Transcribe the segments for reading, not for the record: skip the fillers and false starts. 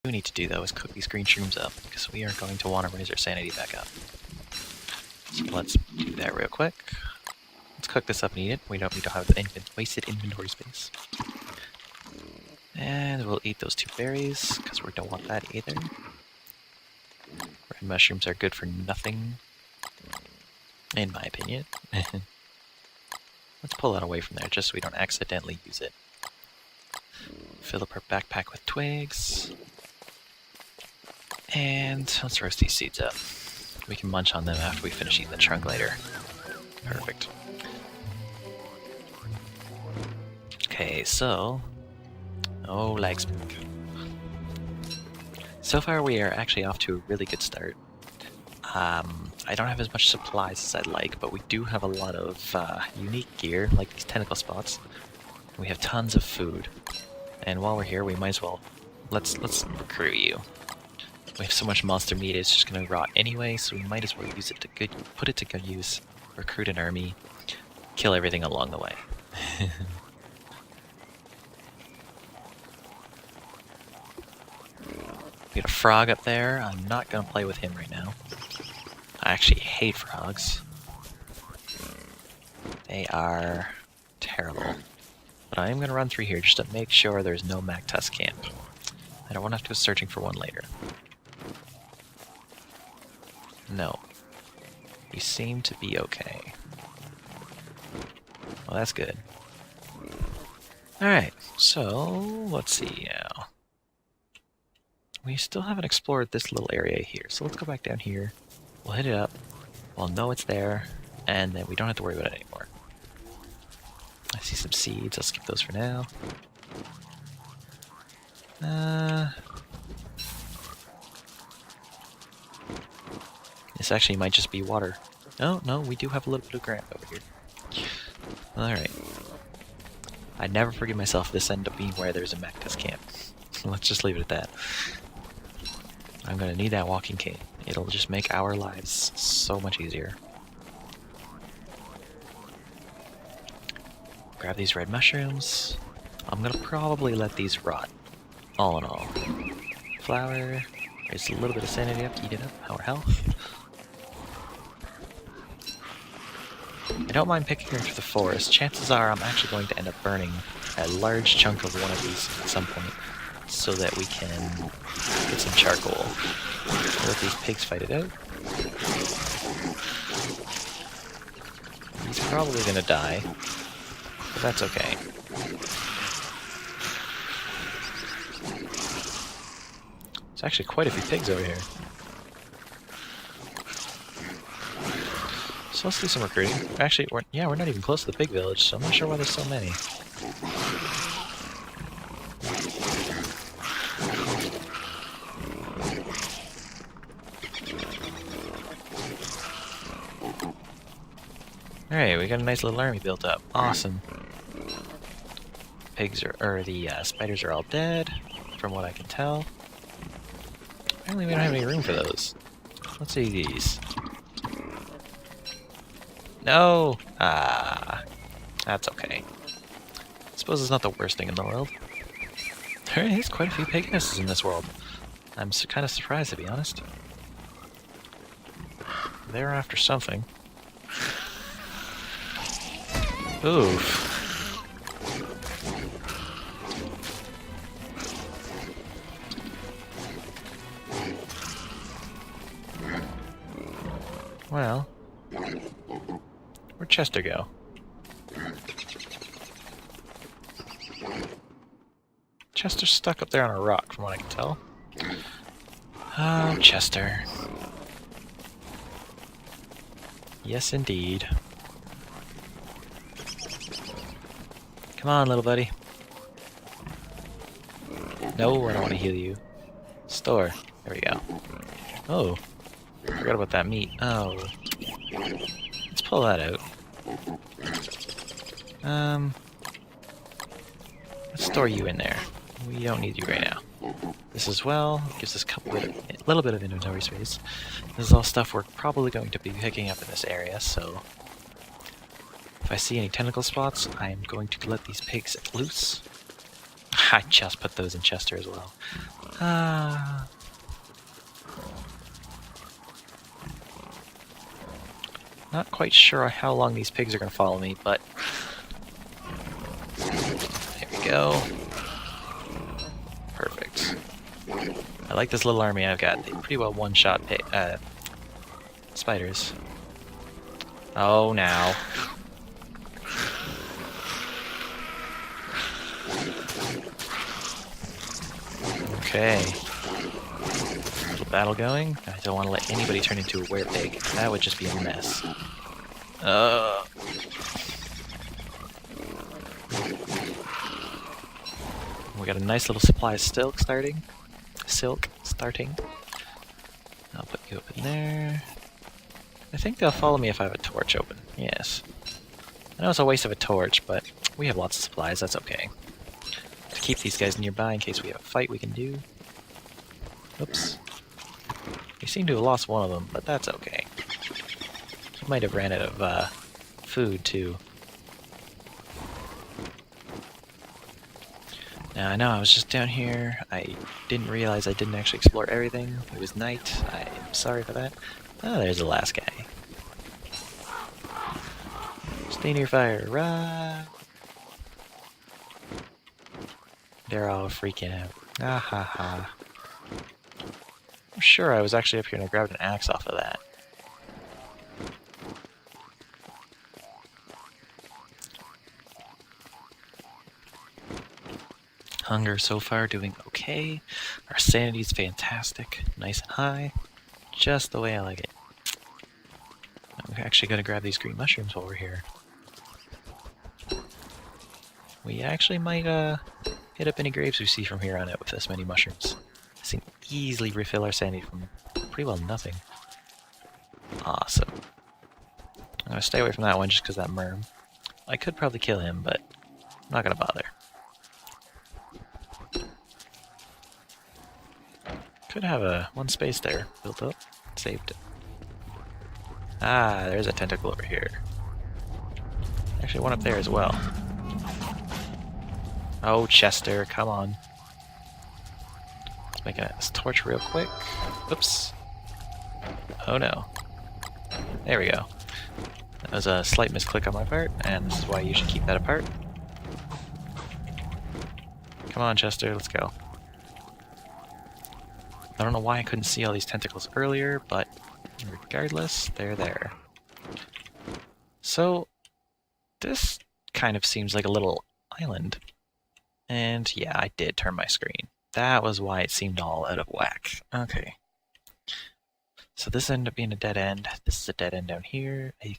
we need to do though is cook these green shrooms up, because we are going to want to raise our sanity back up. So let's do that real quick. Let's cook this up and eat it. We don't need to have wasted inventory space. And we'll eat those 2 berries, because we don't want that either. Red mushrooms are good for nothing, in my opinion. Let's pull that away from there, just so we don't accidentally use it. Fill up our backpack with twigs. And let's roast these seeds up. We can munch on them after we finish eating the trunk later. Perfect. Okay, so... oh, lag spook. So far we are actually off to a really good start. I don't have as much supplies as I'd like, but we do have a lot of unique gear, like these tentacle spots. We have tons of food. And while we're here, we might as well... Let's recruit you. We have so much monster meat, it's just gonna rot anyway, so we might as well use it to put it to good use, recruit an army, kill everything along the way. We got a frog up there. I'm not gonna play with him right now. I actually hate frogs. They are terrible. But I am gonna run through here just to make sure there's no Mactus camp. I don't want to have to go searching for one later. No. We seem to be okay. Well, that's good. Alright, so let's see now. We still haven't explored this little area here, so let's go back down here. We'll hit it up. We'll know it's there, and then we don't have to worry about it anymore. I see some seeds. I'll skip those for now. This actually might just be water. Oh, no, we do have a little bit of ground over here. Alright. I'd never forgive myself if this ended up being where there's a Mactus camp. Let's just leave it at that. I'm gonna need that walking cane. It'll just make our lives so much easier. Grab these red mushrooms. I'm gonna probably let these rot. All in all. Flour. Raise a little bit of sanity up, eat it up, our health. I don't mind picking through the forest. Chances are I'm actually going to end up burning a large chunk of one of these at some point, so that we can get some charcoal. Let these pigs fight it out. He's probably gonna die, but that's okay. There's actually quite a few pigs over here. So let's do some recruiting. Actually, we're not even close to the pig village, so I'm not sure why there's so many. Alright, we got a nice little army built up. Awesome. Pigs are, the spiders are all dead, from what I can tell. Apparently we don't have any room for those. Let's see these. No! Ah, that's okay. I suppose it's not the worst thing in the world. There is quite a few pig nests in this world. I'm kind of surprised, to be honest. They're after something. Oof. Well, where'd Chester go? Chester's stuck up there on a rock, from what I can tell. Oh, Chester. Yes, indeed. Come on, little buddy. No, I don't want to heal you. Store. There we go. Oh. Forgot about that meat. Oh. Let's pull that out. Let's store you in there. We don't need you right now. This as well gives us a little bit of inventory space. This is all stuff we're probably going to be picking up in this area, so if I see any tentacle spots, I am going to let these pigs loose. I just put those in Chester as well. Not quite sure how long these pigs are going to follow me, but there we go. Perfect. I like this little army I've got. They pretty well one-shot spiders. Oh, now. Okay. Little battle going. I don't want to let anybody turn into a werepig. That would just be a mess. We got a nice little supply of silk starting. I'll put you up in there. I think they'll follow me if I have a torch open. Yes. I know it's a waste of a torch, but we have lots of supplies. That's okay. To keep these guys nearby in case we have a fight we can do. Oops. We seem to have lost one of them, but that's okay. He might have ran out of food too. Now I know I was just down here. I didn't realize I didn't actually explore everything. It was night. I'm sorry for that. Oh, there's the last guy. Stay near fire, right? They're all freaking out. Ah ha ha. I'm sure I was actually up here and I grabbed an axe off of that. Hunger so far doing okay. Our sanity's fantastic. Nice and high. Just the way I like it. I'm actually going to grab these green mushrooms while we're here. We actually might hit up any graves we see from here on out with this many mushrooms. This can easily refill our sanity from pretty well nothing. Awesome. I'm going to stay away from that one just because that merm. I could probably kill him, but I'm not going to bother. Could have one space there built up. Saved it. Ah, there's a tentacle over here. Actually, one up there as well. Oh, Chester, come on. Let's make a torch real quick. Oops. Oh no. There we go. That was a slight misclick on my part, and this is why you should keep that apart. Come on, Chester, let's go. I don't know why I couldn't see all these tentacles earlier, but regardless, they're there. So, this kind of seems like a little island. And yeah, I did turn my screen. That was why it seemed all out of whack. Okay. So this ended up being a dead end. This is a dead end down here, I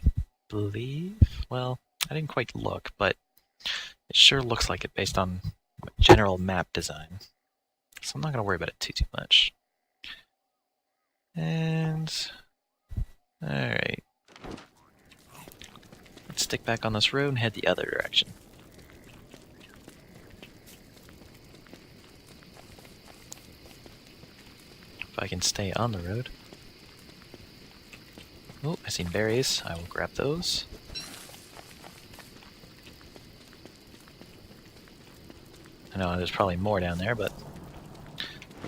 believe. Well, I didn't quite look, but it sure looks like it based on general map design. So I'm not going to worry about it too much. And alright. Let's stick back on this road and head the other direction. If I can stay on the road. Oh, I seen berries. I will grab those. I know there's probably more down there, but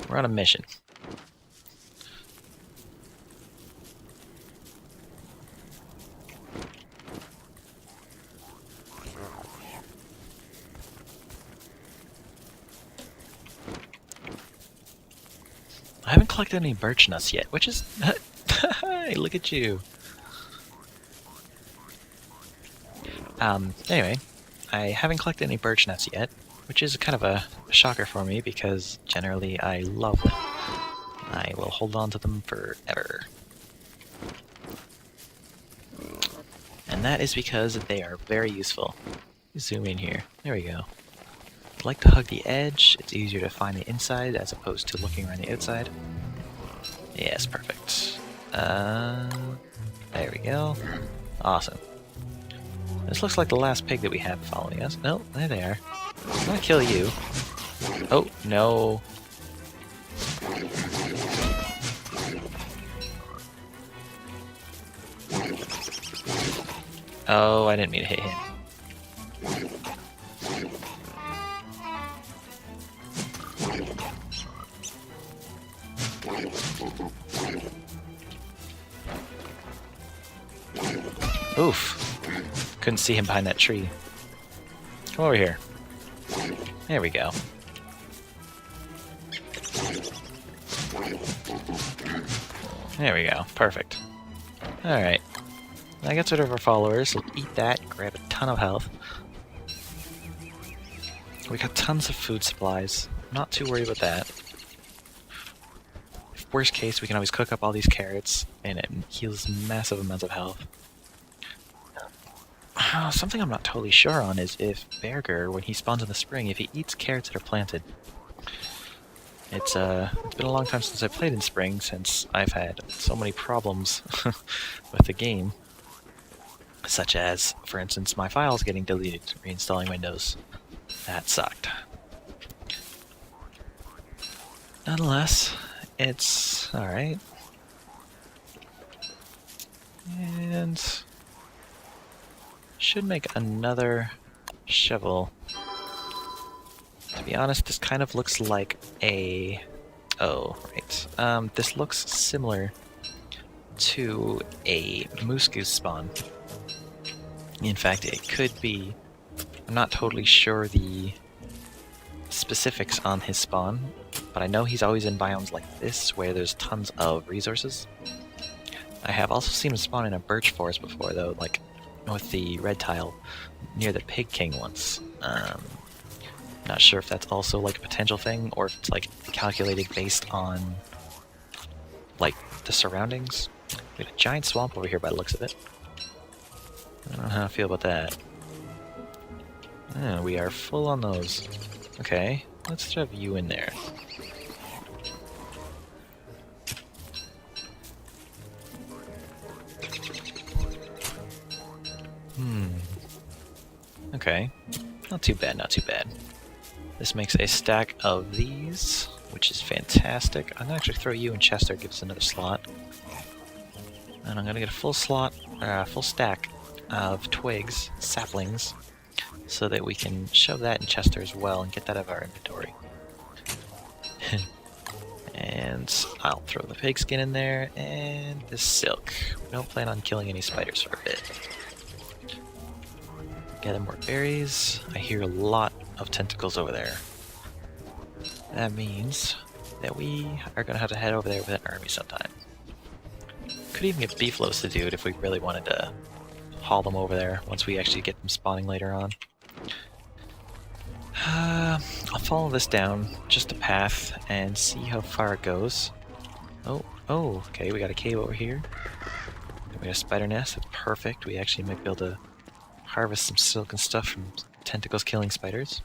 we're on a mission. I haven't collected any birch nuts yet, which is... Hi, look at you! Anyway, I haven't collected any birch nuts yet, which is kind of a shocker for me because generally I love them. I will hold on to them forever. And that is because they are very useful. Zoom in here. There we go. I like to hug the edge. It's easier to find the inside as opposed to looking around the outside. Yes, perfect. There we go. Awesome. This looks like the last pig that we have following us. No, there they are. I'm gonna kill you. Oh, no. Oh, I didn't mean to hit him. Oof. Couldn't see him behind that tree. Come over here. There we go. There we go. Perfect. Alright. That gets rid of our followers. We'll eat that, grab a ton of health. We got tons of food supplies. Not too worried about that. Worst case, we can always cook up all these carrots, and it heals massive amounts of health. Something I'm not totally sure on is if Berger, when he spawns in the spring, if he eats carrots that are planted. It's been a long time since I played in spring, since I've had so many problems with the game. Such as, for instance, my files getting deleted, reinstalling Windows. That sucked. Nonetheless, it's alright. And should make another shovel. To be honest, this kind of looks like a... Oh, right. This looks similar to a moose goose spawn. In fact, it could be... I'm not totally sure the specifics on his spawn, but I know he's always in biomes like this, where there's tons of resources. I have also seen him spawn in a birch forest before, though, like with the red tile near the Pig King once. Not sure if that's also like a potential thing, or if it's like calculated based on like the surroundings. We have a giant swamp over here by the looks of it. I don't know how I feel about that. We are full on those. Okay, let's shove you in there. Okay, not too bad, not too bad. This makes a stack of these, which is fantastic. I'm gonna actually throw you in Chester, give us another slot. And I'm gonna get a full stack of twigs, saplings, so that we can shove that in Chester as well and get that out of our inventory. And I'll throw the pigskin in there, and this silk. We don't plan on killing any spiders for a bit. Gather more berries. I hear a lot of tentacles over there. That means that we are going to have to head over there with an army sometime. Could even get beeflos to do it if we really wanted to haul them over there once we actually get them spawning later on. I'll follow this down just a path and see how far it goes. Oh, okay, we got a cave over here. We got a spider nest, that's perfect. We actually might be able to harvest some silk and stuff from tentacles killing spiders.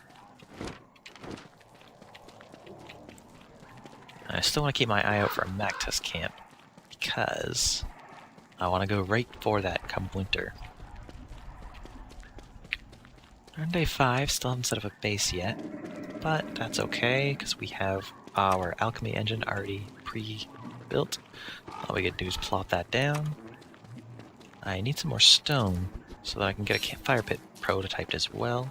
I still want to keep my eye out for a Mac test camp, because I want to go right for that come winter. We're on day 5, still haven't set up a base yet, but that's okay, because we have our alchemy engine already pre-built. All we gotta do is plop that down. I need some more stone, so that I can get a campfire pit prototyped as well.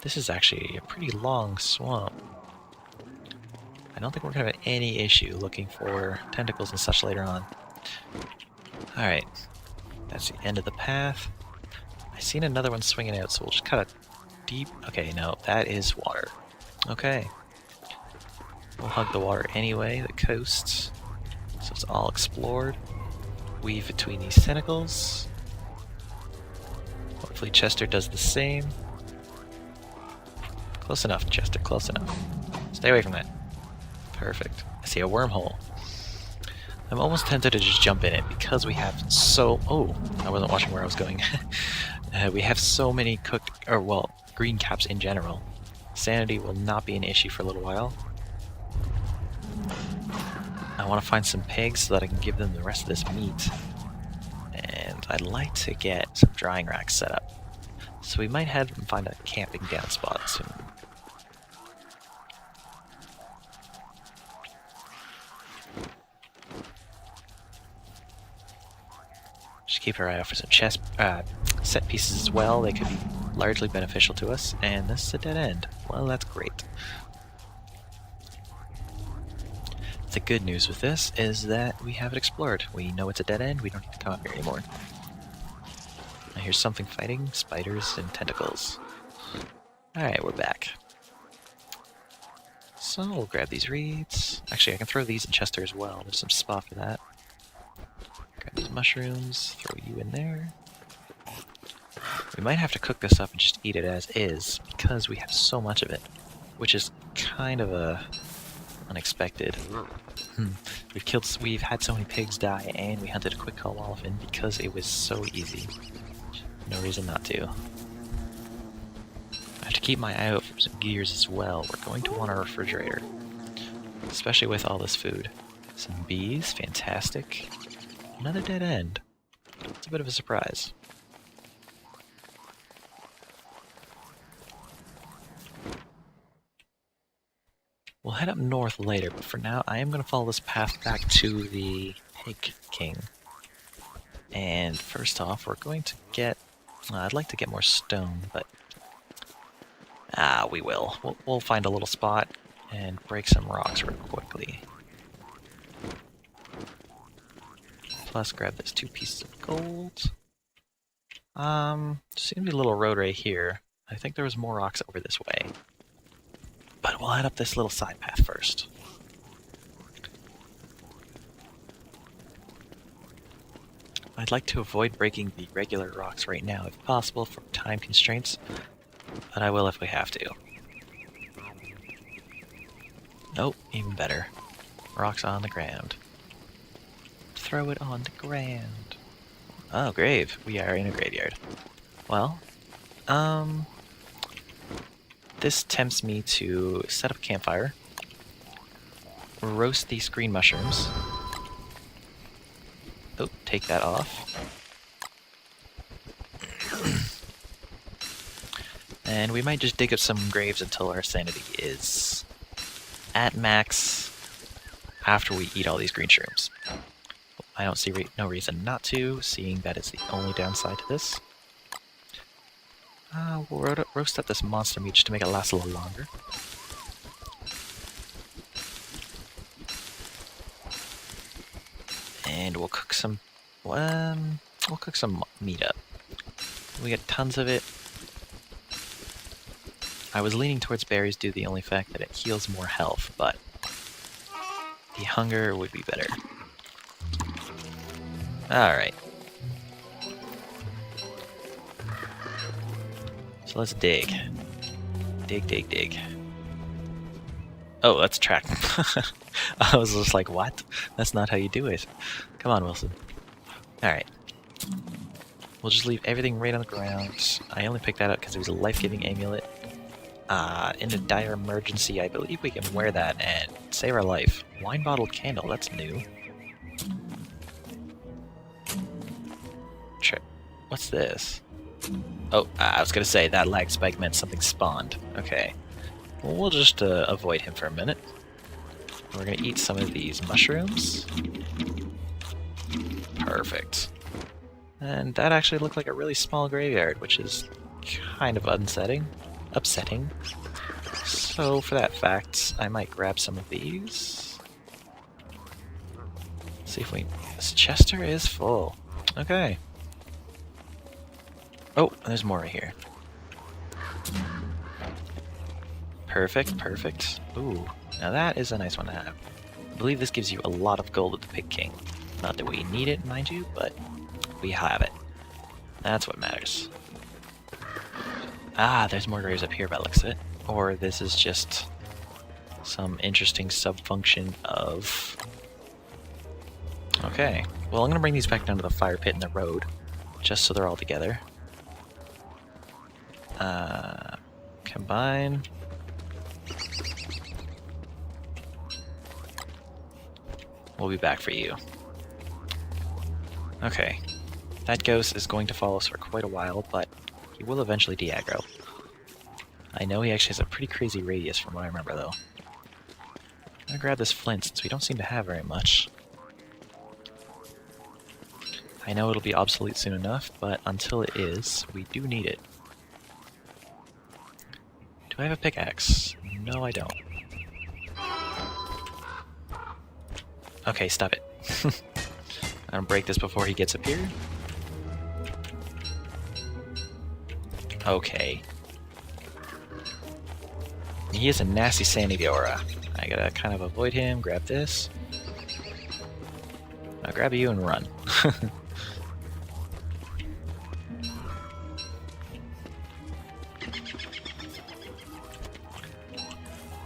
This is actually a pretty long swamp. I don't think we're going to have any issue looking for tentacles and such later on. Alright, that's the end of the path. I seen another one swinging out, so we'll just cut a deep... Okay, no, that is water. Okay. We'll hug the water anyway, the coast, so it's all explored. Weave between these tentacles. Hopefully Chester does the same. Close enough, Chester, close enough. Stay away from that. Perfect. I see a wormhole. I'm almost tempted to just jump in it because we have so... Oh, I wasn't watching where I was going. We have so many cooked... Or, well, green caps in general. Sanity will not be an issue for a little while. I want to find some pigs so that I can give them the rest of this meat. And I'd like to get some drying racks set up. So we might head and find a camping down spot soon. Just keep our eye out for some set pieces as well. They could be largely beneficial to us. And this is a dead end. Well, that's great. the good news with this is that we have it explored. We know it's a dead end, we don't need to come up here anymore. I hear something fighting, spiders and tentacles. Alright, we're back. So we'll grab these reeds. Actually, I can throw these in Chester as well. There's some spot for that. Grab these mushrooms, throw you in there. We might have to cook this up and just eat it as is, because we have so much of it, which is kind of unexpected. We've had so many pigs die, and we hunted a quick call elephant because it was so easy. No reason not to. I have to keep my eye out for some gears as well. We're going to want a refrigerator, especially with all this food. Some bees, fantastic. Another dead end. It's a bit of a surprise. We'll head up north later, but for now I am going to follow this path back to the Pig King. And first off, we're going to get... I'd like to get more stone, but... we will. We'll find a little spot and break some rocks real quickly. Plus grab those 2 pieces of gold. Seems to be a little road right here. I think there was more rocks over this way. But we'll head up this little side path first. I'd like to avoid breaking the regular rocks right now if possible for time constraints, but I will if we have to. Nope, even better. Rocks on the ground. Throw it on the ground. Oh, grave. We are in a graveyard. Well, this tempts me to set up a campfire, roast these green mushrooms. Oh, take that off. And we might just dig up some graves until our sanity is at max after we eat all these green shrooms. I don't see no reason not to, seeing that it's the only downside to this. We'll roast up this monster meat just to make it last a little longer. And we'll cook some... we'll cook some meat up. We get tons of it. I was leaning towards berries due to the only fact that it heals more health, but the hunger would be better. Alright. So let's dig. Dig, dig, dig. Oh, that's a track. I was just like, what? That's not how you do it. Come on, Wilson. Alright. We'll just leave everything right on the ground. I only picked that up because it was a life-giving amulet. In a dire emergency, I believe we can wear that and save our life. Wine bottled candle, that's new. What's this? Oh, I was gonna say that lag spike meant something spawned. Okay. Well, we'll just avoid him for a minute. We're gonna eat some of these mushrooms. Perfect. And that actually looked like a really small graveyard, which is kind of upsetting. So for that fact, I might grab some of these. See if we... This Chester is full. Okay. Oh, there's more right here. Perfect, perfect. Ooh, now that is a nice one to have. I believe this gives you a lot of gold at the Pig King. Not that we need it, mind you, but we have it. That's what matters. There's more graves up here by the looks of it. Or this is just some interesting sub-function of... Okay, well I'm gonna bring these back down to the fire pit in the road, just so they're all together. Combine. We'll be back for you. Okay. That ghost is going to follow us for quite a while, but he will eventually de-aggro. I know he actually has a pretty crazy radius from what I remember, though. I'm gonna grab this flint since we don't seem to have very much. I know it'll be obsolete soon enough, but until it is, we do need it. Do I have a pickaxe? No, I don't. Okay, stop it. I'm gonna break this before he gets up here. Okay. He has a nasty sanity aura. I gotta kind of avoid him, grab this. I'll grab you and run.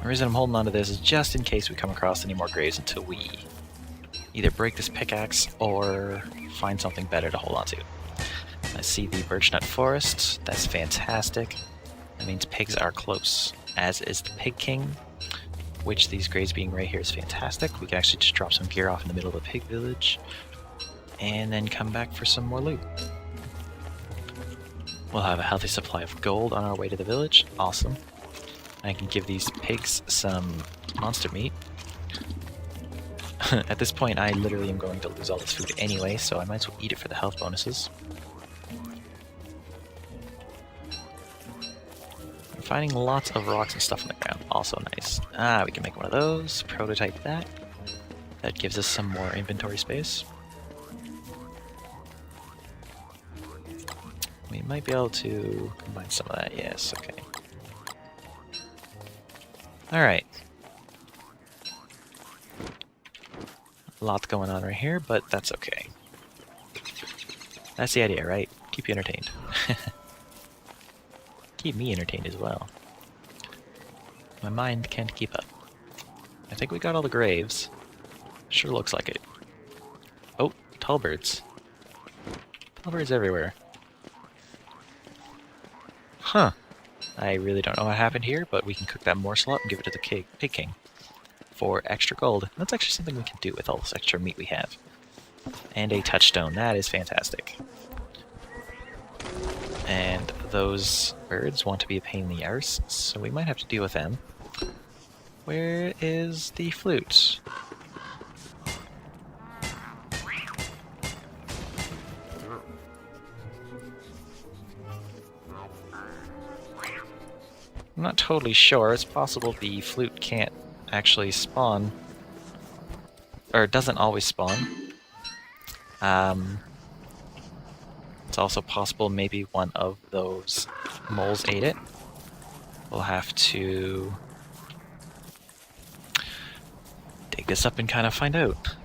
The reason I'm holding on to this is just in case we come across any more graves until we either break this pickaxe or find something better to hold on to. I see the birchnut forest. That's fantastic. That means pigs are close, as is the Pig King, which these graves being right here is fantastic. We can actually just drop some gear off in the middle of the pig village and then come back for some more loot. We'll have a healthy supply of gold on our way to the village. Awesome. I can give these pigs some monster meat. At this point, I literally am going to lose all this food anyway, so I might as well eat it for the health bonuses. I'm finding lots of rocks and stuff on the ground. Also nice. Ah, we can make one of those. Prototype that. That gives us some more inventory space. We might be able to combine some of that. Yes, okay. Alright. Lots going on right here, but that's okay. That's the idea, right? Keep you entertained. Keep me entertained as well. My mind can't keep up. I think we got all the graves. Sure looks like it. Oh, tall birds. Tall birds everywhere. Huh. I really don't know what happened here, but we can cook that morsel up and give it to the Pig King for extra gold. That's actually something we can do with all this extra meat we have. And a touchstone. That is fantastic. And those birds want to be a pain in the arse, so we might have to deal with them. Where is the flute? I'm not totally sure. It's possible the flute can't actually spawn, or doesn't always spawn. It's also possible maybe one of those moles ate it. We'll have to dig this up and kind of find out.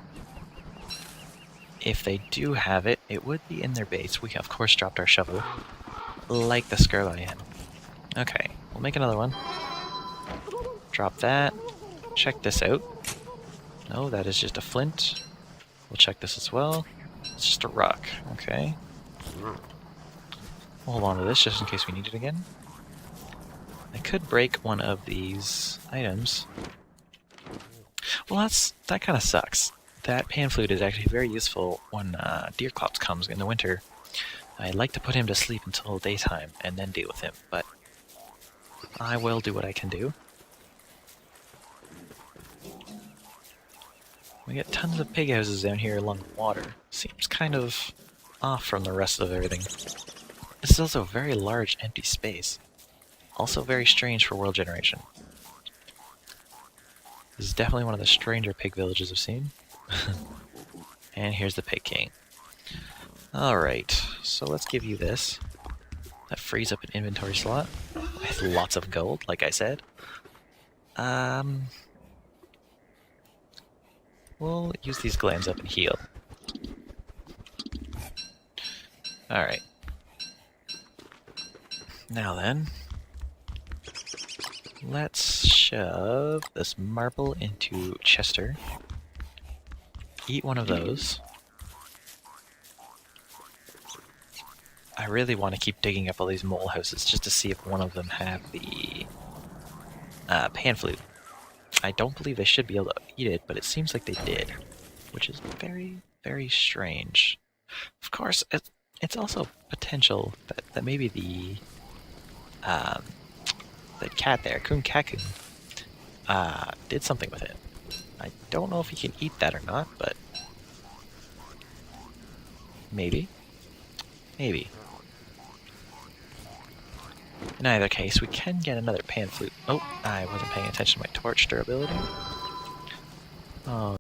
If they do have it, it would be in their base. We of course dropped our shovel, like the Scarlion. Okay, we'll make another one. Drop that. Check this out. No, that is just a flint. We'll check this as well. It's just a rock. Okay. We'll hold on to this just in case we need it again. I could break one of these items. Well, that kind of sucks. That pan flute is actually very useful when Deerclops comes in the winter. I'd like to put him to sleep until daytime and then deal with him, but I will do what I can do. We get tons of pig houses down here along the water. Seems kind of off from the rest of everything. This is also a very large empty space. Also very strange for world generation. This is definitely one of the stranger pig villages I've seen. And here's the Pig King. Alright, so let's give you this. That frees up an inventory slot with lots of gold, like I said. We'll use these glands up and heal. Alright. Now then, let's shove this marble into Chester. Eat one of those. I really want to keep digging up all these mole houses just to see if one of them have the pan flute. I don't believe they should be able to eat it, but it seems like they did, which is very, very strange. Of course, it's also potential that maybe the cat there, Kun Kakun, did something with it. I don't know if he can eat that or not, but maybe. Maybe. In either case, we can get another pan flute. Oh, I wasn't paying attention to my torch durability. Oh.